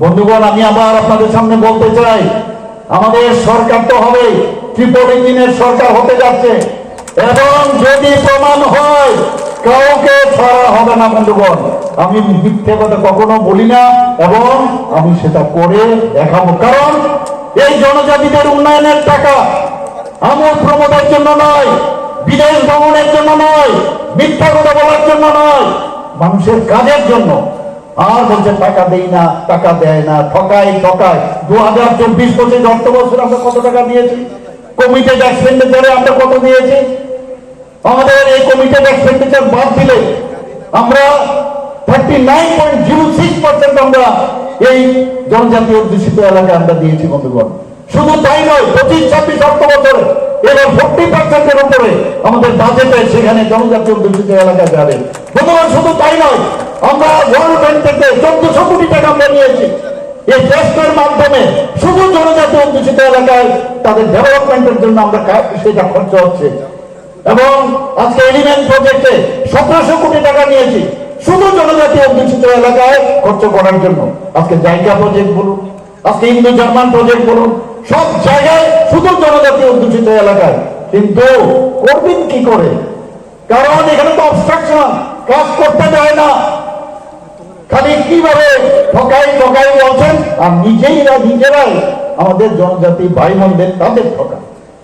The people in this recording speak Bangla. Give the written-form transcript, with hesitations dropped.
বন্ধুগণ, আমি আবার আপনাদের সামনে বলতে চাই, আমাদের সরকার তো হবে, ট্রিপল ইঞ্জিনের সরকার হতে যাচ্ছে, এবং যদি প্রমাণ হয় কাউকে ছাড়া হবে না। বন্ধুগণ, আমি মিথ্যে কথা কখনো বলি না, এবং আমি সেটা করে দেখাবো। কারণ এই জনজাতিদের উন্নয়নের টাকা আমোদ প্রমোদের জন্য নয়, বিদেশ ভ্রমণের জন্য নয়, মিথ্যা কথা বলার জন্য নয়, মানুষের কাজের জন্য। আর বলছে টাকা দেই না, টাকা দেয় না, ঠকায় ঠকায়। 2024-25 অর্থ বছর আমরা কত টাকা দিয়েছি? কমিটেড এক্সপেন্ডিচারে আমরা কত দিয়েছি? আমাদের এই কমিটেড এক্সপেন্ডিচার বাদ দিলে আমরা 39.06% আমরা এই জনজাতি অধ্যুষিত এলাকায় আমরা দিয়েছি। বন্ধুগণ, শুধু তাই নয়, 25-26 অর্থ বছরে এবার 40%-এর উপরে আমাদের বাজেটে সেখানে জনজাতি অধ্যুষিত এলাকায় যাবে। বন্ধুগণ, শুধু তাই নয়, আমরা ওয়ার্ল্ড ব্যাংক থেকে 1400 কোটি টাকা আমরা নিয়েছি এই ট্রাস্টের মাধ্যমে। শুধু জনজাতি অধ্যুষিত এলাকায় তাদের ডেভেলপমেন্টের জন্য আমরা সেটা খরচ হচ্ছে। এবং আজকে এলিমেন্ট প্রজেক্টে 1700 কোটি টাকা নিয়েছি শুধু জনজাতি অধ্যুষিত এলাকায় খরচ করার জন্য। আজকে জায়গা প্রজেক্ট বলুন, আজকে ইন্দো জার্মান প্রজেক্ট বলুন, সব জায়গায় শুধু জনজাতি অধ্যুষিত এলাকায়। কিন্তু করবেন কি করে? কারণ এখানে তো অবস্ট্রাকশন, কাজ করতে দেয় না, খালি কিভাবে ঠকাই ঠকাই বলছেন, আর নিজেরাই আমাদের জনজাতি ভাই বোনদের তাদের ঠকায়।